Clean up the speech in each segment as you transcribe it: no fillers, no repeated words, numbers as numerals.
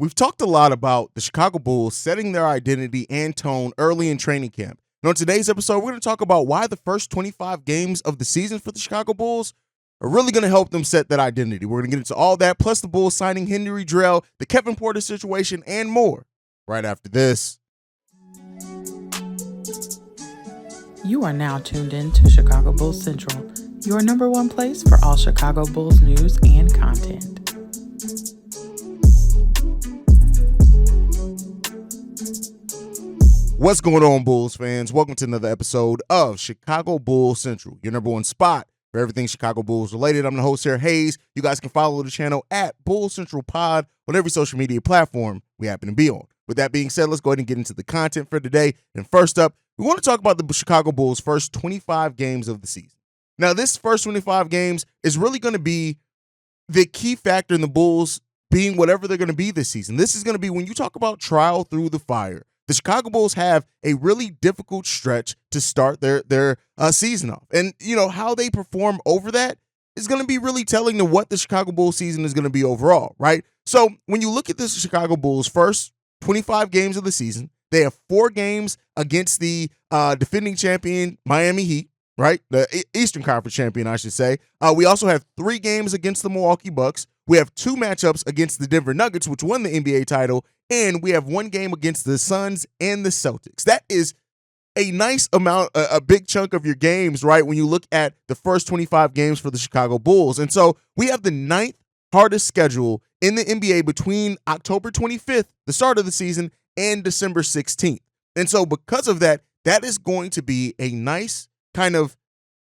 We've talked a lot about the Chicago Bulls setting their identity and tone early in training camp. And on today's episode, we're going to talk about why the first 25 games of the season for the Chicago Bulls are really going to help them set that identity. We're going to get into all that, plus the Bulls signing Henri Drell, the Kevin Porter situation, and more right after this. You are now tuned in to Chicago Bulls Central, your number one place for all Chicago Bulls news and content. What's going on, Bulls fans? Welcome to another episode of Chicago Bulls Central, your number one spot for everything Chicago Bulls related. I'm the host here, Haize. You guys can follow the channel at Bulls Central Pod on every social media platform we happen to be on. With that being said, let's go ahead and get into the content for today. And first up, we want to talk about the Chicago Bulls' first 25 games of the season. Now, this first 25 games is really going to be the key factor in the Bulls being whatever they're going to be this season. This is going to be when you talk about trial through the fire. The Chicago Bulls have a really difficult stretch to start their season off. And, you know, how they perform over that is going to be really telling to what the Chicago Bulls season is going to be overall, right? So when you look at this Chicago Bulls first 25 games of the season, they have 4 games against the defending champion Miami Heat, right? The Eastern Conference champion, I should say. We also have 3 games against the Milwaukee Bucks. We have 2 matchups against the Denver Nuggets, which won the NBA title, and we have 1 game against the Suns and the Celtics. That is a nice amount, a big chunk of your games, right, when you look at the first 25 games for the Chicago Bulls. And so we have the 9th hardest schedule in the NBA between October 25th, the start of the season, and December 16th. And so because of that, that is going to be a nice kind of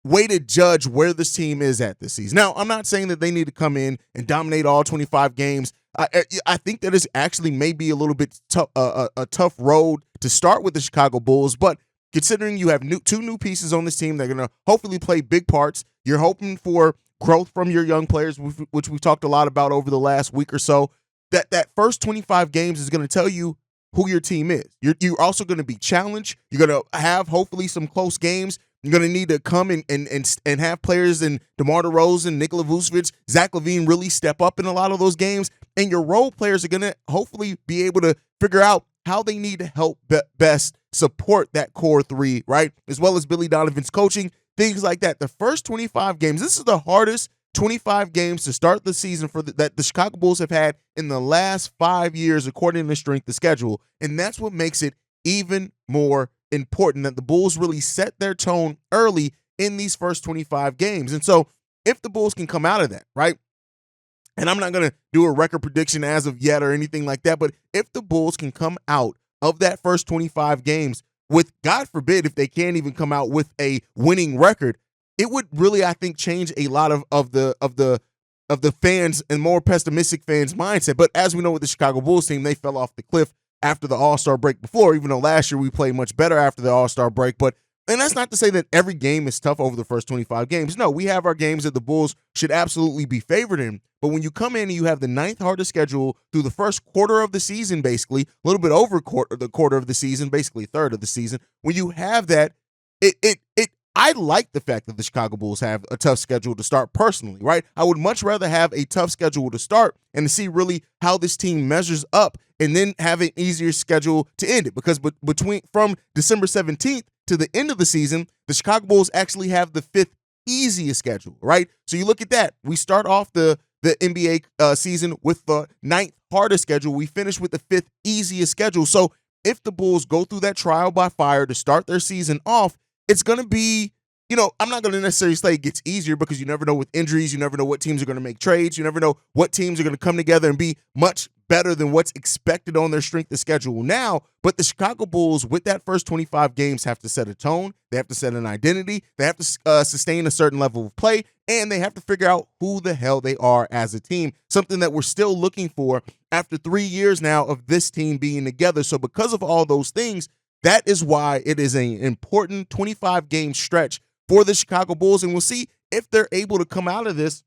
way to judge where this team is at this season. Now, I'm not saying that they need to come in and dominate all 25 games. I think that is actually maybe a little bit tough, a tough road to start with the Chicago Bulls, but considering you have 2 new pieces on this team, they're going to hopefully play big parts. You're hoping for growth from your young players, which we've talked a lot about over the last week or so. That first 25 games is going to tell you who your team is. You're also going to be challenged. You're going to have hopefully some close games. You're going to need to come and have players in DeMar DeRozan, Nikola Vucevic, Zach LaVine really step up in a lot of those games. And your role players are going to hopefully be able to figure out how they need to help best support that core 3, right? As well as Billy Donovan's coaching, things like that. The first 25 games, this is the hardest 25 games to start the season that the Chicago Bulls have had in the last 5 years, according to strength of schedule. And that's what makes it even more important that the Bulls really set their tone early in these first 25 games. And so if the Bulls can come out of that, right? And I'm not going to do a record prediction as of yet or anything like that, but if the Bulls can come out of that first 25 games with, God forbid, if they can't even come out with a winning record, it would really, I think, change a lot of the fans and more pessimistic fans' mindset. But as we know with the Chicago Bulls team, they fell off the cliff after the All-Star break before, even though last year we played much better after the All-Star break. And that's not to say that every game is tough over the first 25 games. No, we have our games that the Bulls should absolutely be favored in. But when you come in and you have the 9th hardest schedule through the first quarter of the season, basically, a little bit over the quarter of the season, basically a third of the season, when you have that, I like the fact that the Chicago Bulls have a tough schedule to start personally, right? I would much rather have a tough schedule to start and to see really how this team measures up and then have an easier schedule to end it. Because from December 17th to the end of the season, the Chicago Bulls actually have the 5th easiest schedule, right? So you look at that. We start off the NBA season with the 9th hardest schedule. We finish with the 5th easiest schedule. So if the Bulls go through that trial by fire to start their season off, it's going to be, you know, I'm not going to necessarily say it gets easier because you never know with injuries. You never know what teams are going to make trades. You never know what teams are going to come together and be much better than what's expected on their strength of schedule now. But the Chicago Bulls, with that first 25 games, have to set a tone. They have to set an identity. They have to sustain a certain level of play. And they have to figure out who the hell they are as a team, something that we're still looking for after 3 years now of this team being together. So because of all those things, that is why it is an important 25-game stretch for the Chicago Bulls. And we'll see if they're able to come out of this.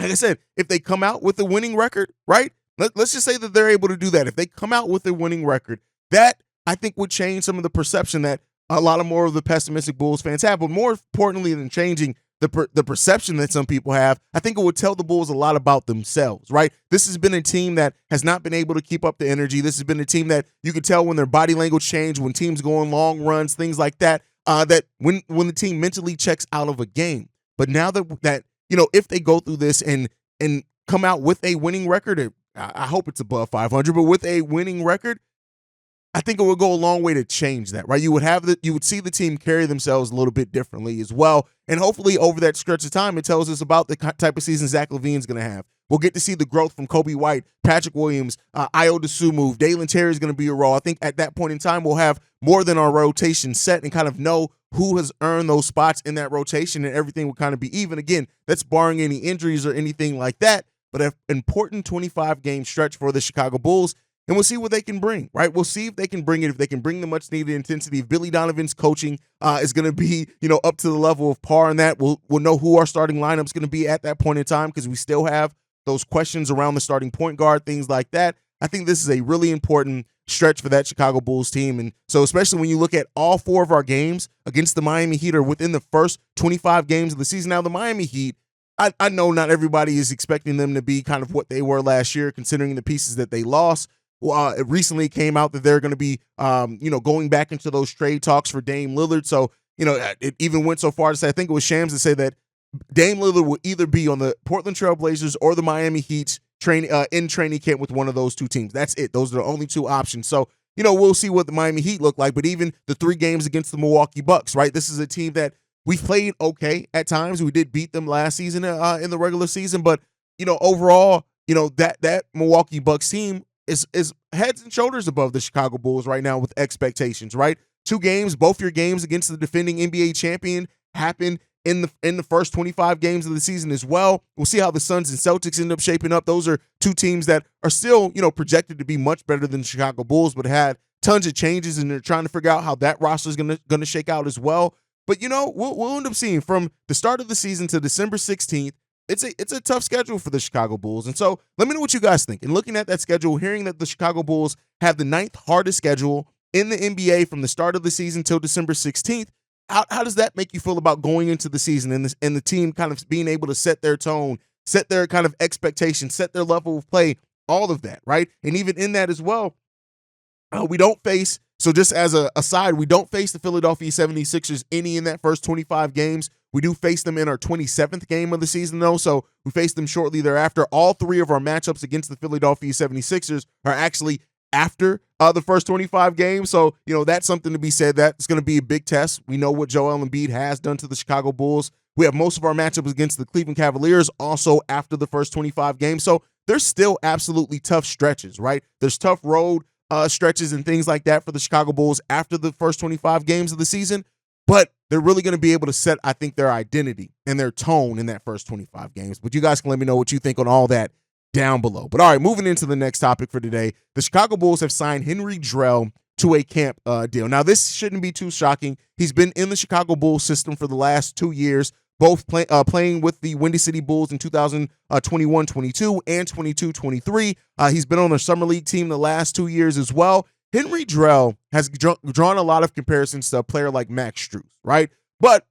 Like I said, if they come out with a winning record, right? Let's just say that they're able to do that. If they come out with a winning record, that I think would change some of the perception that a lot of more of the pessimistic Bulls fans have. But more importantly than changing the perception that some people have, I think it would tell the Bulls a lot about themselves, right? This has been a team that has not been able to keep up the energy. This has been a team that you could tell when their body language changed, when teams go on long runs, things like that, that when the team mentally checks out of a game. But now that if they go through this and come out with a winning record, I hope it's above 500, but with a winning record, I think it would go a long way to change that, right? You would see the team carry themselves a little bit differently as well. And hopefully over that stretch of time, it tells us about the type of season Zach LaVine's going to have. We'll get to see the growth from Kobe White, Patrick Williams, Ayo Dosunmu. Dalen Terry is going to be a role. I think at that point in time, we'll have more than our rotation set and kind of know who has earned those spots in that rotation, and everything will kind of be even. Again, that's barring any injuries or anything like that, but an important 25-game stretch for the Chicago Bulls. And we'll see what they can bring, right? We'll see if they can bring it, if they can bring the much-needed intensity. If Billy Donovan's coaching is going to be, up to the level of par in that, we'll know who our starting lineup's going to be at that point in time, because we still have those questions around the starting point guard, things like that. I think this is a really important stretch for that Chicago Bulls team. And so especially when you look at all 4 of our games against the Miami Heat are within the first 25 games of the season. Now, the Miami Heat, I know not everybody is expecting them to be kind of what they were last year, considering the pieces that they lost. It recently came out that they're going to be, going back into those trade talks for Dame Lillard. So, it even went so far to say, I think it was Shams to say that Dame Lillard will either be on the Portland Trail Blazers or the Miami Heat in training camp with one of those two teams. That's it. Those are the only 2 options. So, we'll see what the Miami Heat look like. But even the 3 games against the Milwaukee Bucks, right? This is a team that we played okay at times. We did beat them last season in the regular season. But, overall, that Milwaukee Bucks team is heads and shoulders above the Chicago Bulls right now with expectations, right? 2 games, both your games against the defending NBA champion happened in the first 25 games of the season as well. We'll see how the Suns and Celtics end up shaping up. Those are 2 teams that are still, projected to be much better than the Chicago Bulls, but had tons of changes, and they're trying to figure out how that roster is gonna shake out as well. But we'll end up seeing from the start of the season to December 16th. It's a tough schedule for the Chicago Bulls. And so let me know what you guys think. And looking at that schedule, hearing that the Chicago Bulls have the 9th hardest schedule in the NBA from the start of the season till December 16th, how does that make you feel about going into the season and the team kind of being able to set their tone, set their kind of expectations, set their level of play, all of that, right? And even in that as well, we don't face, so just as a aside, we don't face the Philadelphia 76ers any in that first 25 games. We do face them in our 27th game of the season, though, so we face them shortly thereafter. All 3 of our matchups against the Philadelphia 76ers are actually after the first 25 games, so, that's something to be said. That's going to be a big test. We know what Joel Embiid has done to the Chicago Bulls. We have most of our matchups against the Cleveland Cavaliers also after the first 25 games, so there's still absolutely tough stretches, right? There's tough road stretches and things like that for the Chicago Bulls after the first 25 games of the season. But they're really going to be able to set, I think, their identity and their tone in that first 25 games. But you guys can let me know what you think on all that down below. But all right, moving into the next topic for today, the Chicago Bulls have signed Henri Drell to a camp deal. Now, this shouldn't be too shocking. He's been in the Chicago Bulls system for the last 2 years, both playing with the Windy City Bulls in 2021-22 and 22-23. He's been on the Summer League team the last 2 years as well. Henri Drell has drawn a lot of comparisons to a player like Max Strus, right? But,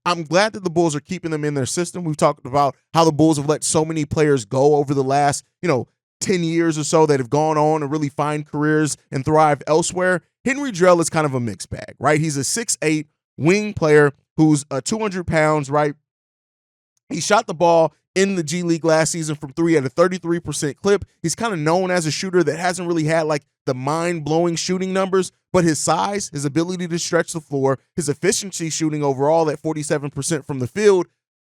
I'm glad that the Bulls are keeping them in their system. We've talked about how the Bulls have let so many players go over the last, 10 years or so that have gone on and really find careers and thrive elsewhere. Henri Drell is kind of a mixed bag, right? He's a 6'8" wing player who's 200 pounds, right? He shot the ball in the G League last season from 3 at a 33% clip. He's kind of known as a shooter that hasn't really had like the mind-blowing shooting numbers, but his size, his ability to stretch the floor, his efficiency shooting overall at 47% from the field,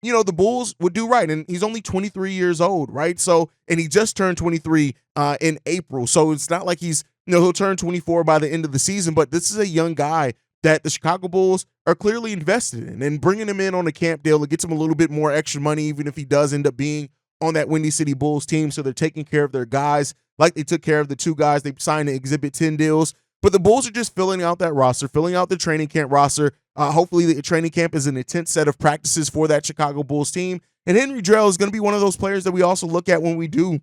the Bulls would do right. And he's only 23 years old, right? So, and he just turned 23 in April. So it's not like he's, he'll turn 24 by the end of the season, but this is a young guy that the Chicago Bulls are clearly invested in, and bringing him in on a camp deal, it gets him a little bit more extra money, even if he does end up being on that Windy City Bulls team. So they're taking care of their guys like they took care of the 2 guys they signed the Exhibit 10 deals. But the Bulls are just filling out that roster, filling out the training camp roster. Hopefully the training camp is an intense set of practices for that Chicago Bulls team. And Henri Drell is going to be one of those players that we also look at when we do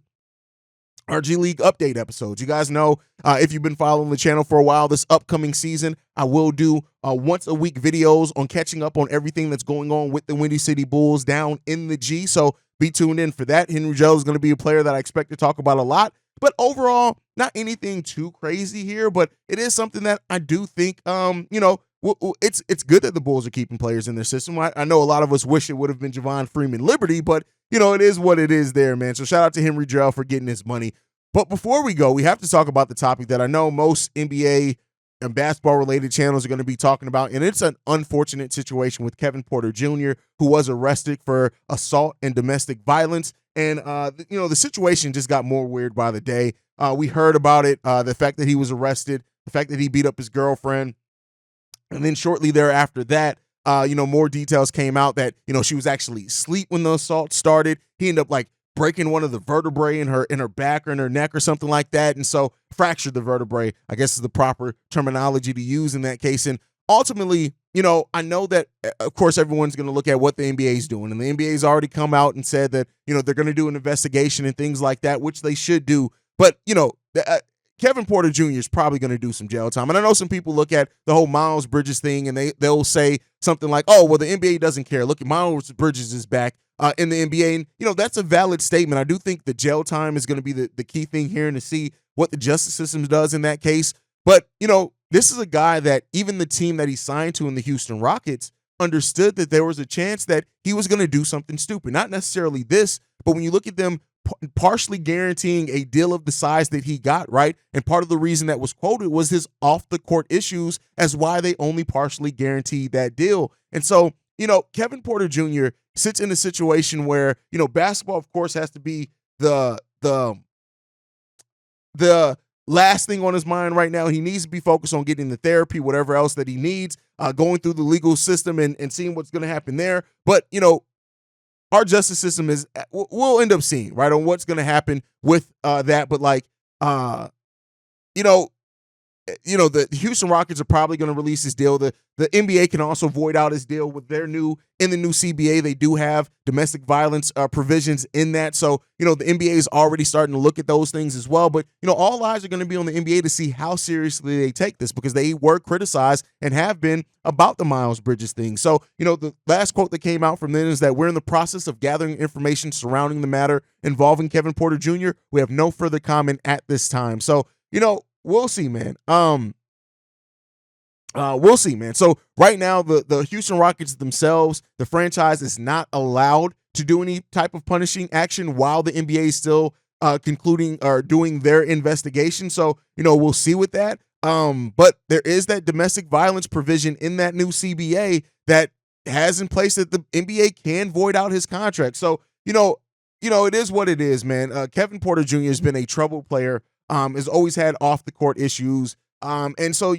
our G League update episodes. You guys know, if you've been following the channel for a while, this upcoming season, I will do once a week videos on catching up on everything that's going on with the Windy City Bulls down in the G. So be tuned in for that. Henri Drell is going to be a player that I expect to talk about a lot. But overall, not anything too crazy here, but it is something that I do think, it's good that the Bulls are keeping players in their system. I know a lot of us wish it would have been Javon Freeman Liberty, but it is what it is there, man. So shout out to Henri Drell for getting his money. But before we go, we have to talk about the topic that I know most NBA and basketball-related channels are going to be talking about, and it's an unfortunate situation with Kevin Porter Jr., who was arrested for assault and domestic violence. And, the situation just got more weird by the day. We heard about it, the fact that he was arrested, the fact that he beat up his girlfriend. And then shortly thereafter that, more details came out that, she was actually asleep when the assault started. He ended up breaking one of the vertebrae in her back or in her neck or something like that. And so fractured the vertebrae, I guess is the proper terminology to use in that case. And ultimately, I know that, of course, everyone's going to look at what the NBA is doing. And the NBA has already come out and said that, they're going to do an investigation and things like that, which they should do. But, Kevin Porter Jr. is probably going to do some jail time. And I know some people look at the whole Miles Bridges thing and they'll say something like, oh, well, the NBA doesn't care. Look, Miles Bridges is back in the NBA. And, that's a valid statement. I do think the jail time is going to be the key thing here and to see what the justice system does in that case. But, this is a guy that even the team that he signed to in the Houston Rockets understood that there was a chance that he was going to do something stupid. Not necessarily this, but when you look at them partially guaranteeing a deal of the size that he got, right? And part of the reason that was quoted was his off-the-court issues as why they only partially guaranteed that deal. And so, Kevin Porter Jr. sits in a situation where, basketball, of course, has to be the last thing on his mind right now. He needs to be focused on getting the therapy, whatever else that he needs, going through the legal system and seeing what's going to happen there. But, our justice system we'll end up seeing, right, on what's going to happen with that. But the Houston Rockets are probably going to release his deal. The NBA can also void out his deal with the new CBA. They do have domestic violence provisions in that. So, the NBA is already starting to look at those things as well. But, all eyes are going to be on the NBA to see how seriously they take this, because they were criticized and have been about the Miles Bridges thing. So, the last quote that came out from them is that we're in the process of gathering information surrounding the matter involving Kevin Porter Jr. We have no further comment at this time. So, we'll see, man. We'll see, man. So right now, the Houston Rockets themselves, the franchise is not allowed to do any type of punishing action while the NBA is still concluding or doing their investigation. So, we'll see with that. But there is that domestic violence provision in that new CBA that has in place that the NBA can void out his contract. So, it is what it is, man. Kevin Porter Jr. has been a troubled player. Has always had off the court issues. And so,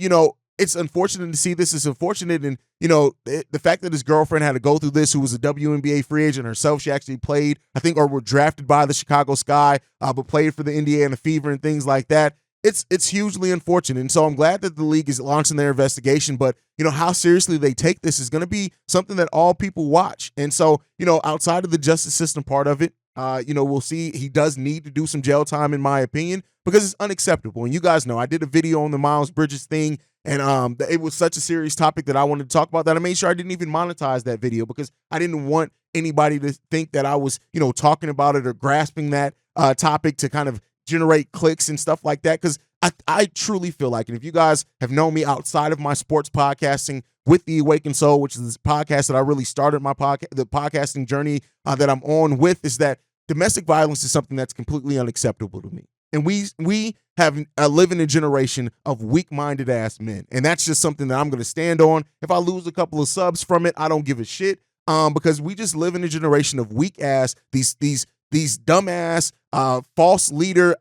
it's unfortunate to see this. It's unfortunate. And, the fact that his girlfriend had to go through this, who was a WNBA free agent herself, she actually played, I think, or were drafted by the Chicago Sky, but played for the Indiana Fever and things like that. It's hugely unfortunate. And so I'm glad that the league is launching their investigation, but, how seriously they take this is going to be something that all people watch. And so, outside of the justice system part of it, we'll see. He does need to do some jail time, in my opinion, because it's unacceptable. And you guys know I did a video on the Miles Bridges thing, and it was such a serious topic that I wanted to talk about that I made sure I didn't even monetize that video, because I didn't want anybody to think that I was, talking about it or grasping that topic to kind of generate clicks and stuff like that. Because I truly feel like, and if you guys have known me outside of my sports podcasting with the Awakened Soul, which is this podcast that I really started the podcasting journey that I'm on with, is that domestic violence is something that's completely unacceptable to me. And we have live in a generation of weak-minded ass men. And that's just something that I'm going to stand on. If I lose a couple of subs from it, I don't give a shit. Because we just live in a generation of weak ass, these dumbass, false leader,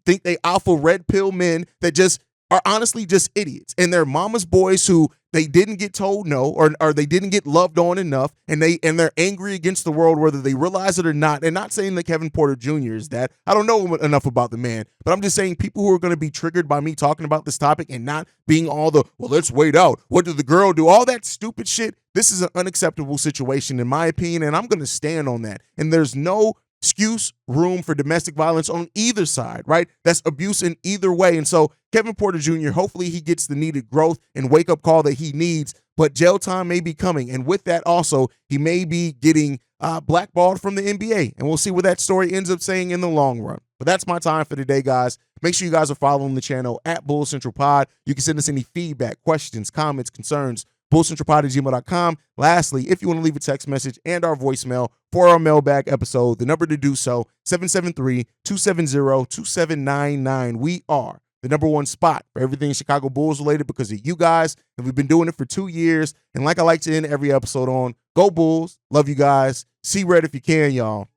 think they alpha red pill men that just are honestly just idiots. And they're mama's boys who they didn't get told no, or they didn't get loved on enough, and they're angry against the world, whether they realize it or not. And not saying that Kevin Porter Jr. is that. I don't know enough about the man, but I'm just saying people who are going to be triggered by me talking about this topic and not being all the, well, let's wait out, what did the girl do, all that stupid shit. This is an unacceptable situation, in my opinion, and I'm going to stand on that. And there's no excuse, room for domestic violence on either side, right? That's abuse in either way. And so Kevin Porter Jr., hopefully he gets the needed growth and wake-up call that he needs, but jail time may be coming. And with that also, he may be getting blackballed from the NBA. And we'll see what that story ends up saying in the long run. But that's my time for today, guys. Make sure you guys are following the channel at Bull Central Pod. You can send us any feedback, questions, comments, concerns, bullcentralpod@gmail.com. Lastly, if you want to leave a text message and our voicemail for our mailbag episode, the number to do so, 773-270-2799. We are the number one spot for everything Chicago Bulls related because of you guys, and we've been doing it for 2 years. And like I like to end every episode on, go Bulls. Love you guys. See red if you can, y'all.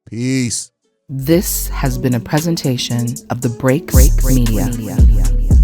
Peace. This has been a presentation of the Break Media.